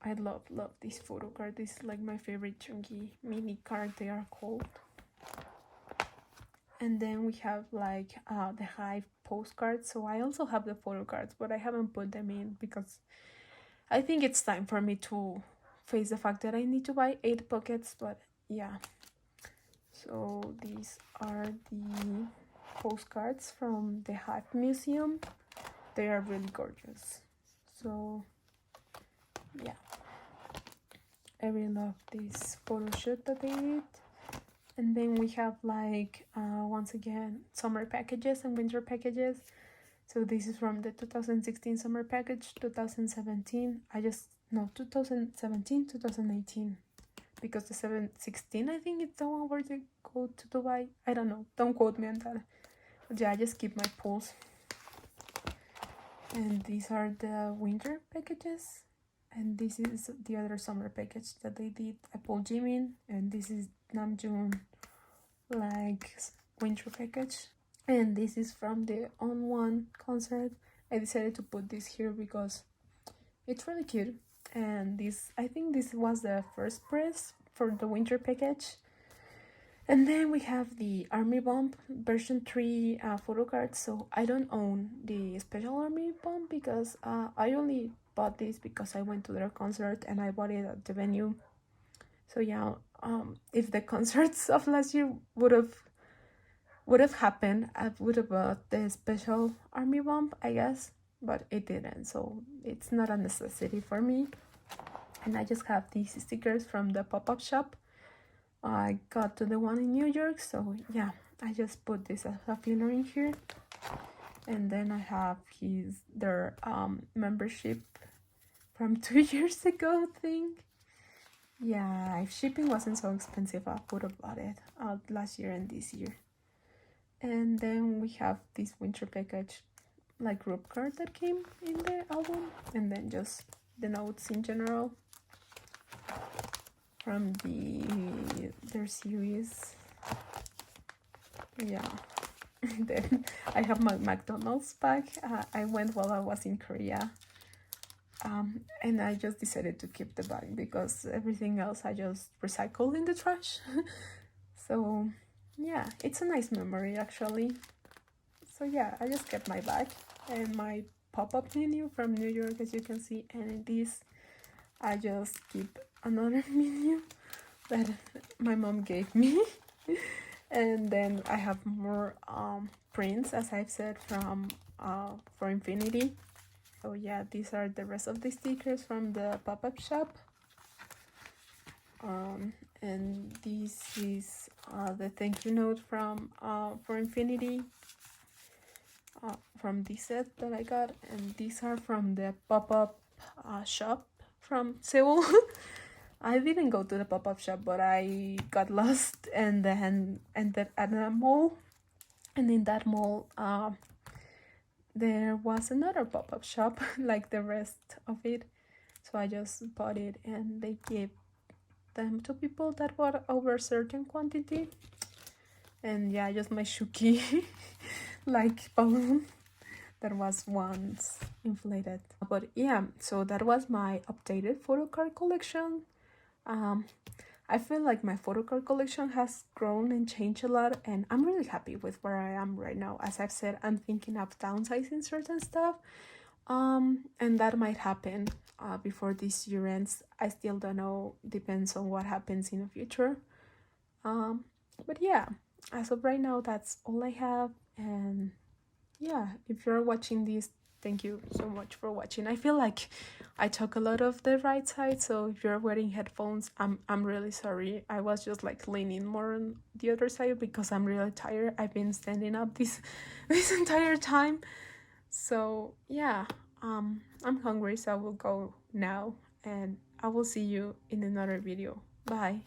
I love this photo card. This is like my favorite Jungi mini card, they are called. And then we have like the Hive postcards. So I also have the photo cards, but I haven't put them in because I think it's time for me to face the fact that I need to buy 8 pockets, but yeah. So these are the postcards from the Hive Museum. They are really gorgeous. So yeah, I really love this photo shoot that they did. And then we have like once again summer packages and winter packages. So this is from the 2016 summer package, 2017. 2017, 2018. Because the 716, I think it's the one where they go to Dubai. I don't know. Don't quote me on that. But yeah, I just keep my pulse. And these are the winter packages. And this is the other summer package that they did. I pulled Jimin. And this is Namjoon, like, winter package. And this is from the On One concert. I decided to put this here because it's really cute. And this, I think this was the first press for the winter package. And then we have the Army Bomb version 3 photo card. So I don't own the Special Army Bomb because I only bought this because I went to their concert and I bought it at the venue. So yeah, if the concerts of last year would have happened, I would have bought the Special Army Bomb, I guess, but it didn't, so it's not a necessity for me. And I just have these stickers from the pop-up shop. I got to the one in New York, so yeah, I just put this as a filler in here. And then I have their membership from 2 years ago thing. Yeah, if shipping wasn't so expensive, I would have bought it last year and this year. And then we have this winter package, like group card that came in the album, and then just the notes in general from their series. Yeah. Then I have my McDonald's bag. I went while I was in Korea, and I just decided to keep the bag because everything else I just recycled in the trash. So yeah, it's a nice memory actually. So yeah, I just kept my bag and my pop-up menu from New York, as you can see. And in this, I just keep another menu that my mom gave me. And then I have more prints, as I've said, from for Infinity. So yeah, these are the rest of the stickers from the pop-up shop. And this is the thank you note from for Infinity, from this set that I got. And these are from the pop-up shop from Seoul. I didn't go to the pop-up shop, but I got lost and then ended at a mall. And in that mall, there was another pop-up shop like the rest of it. So I just bought it, and they gave them to people that bought over a certain quantity. And yeah, just my Shuki like balloon that was once inflated. But yeah, so that was my updated photo card collection. I feel like my photo card collection has grown and changed a lot, and I'm really happy with where I am right now. As I've said, I'm thinking of downsizing certain stuff, and that might happen before this year ends. I still don't know, depends on what happens in the future. But yeah, as of right now, that's all I have. And yeah, if you're watching this, thank you so much for watching. I feel like I talk a lot of the right side, so if you're wearing headphones, I'm really sorry. I was just like leaning more on the other side because I'm really tired. I've been standing up this entire time. So yeah, I'm hungry, so I will go now, and I will see you in another video. Bye.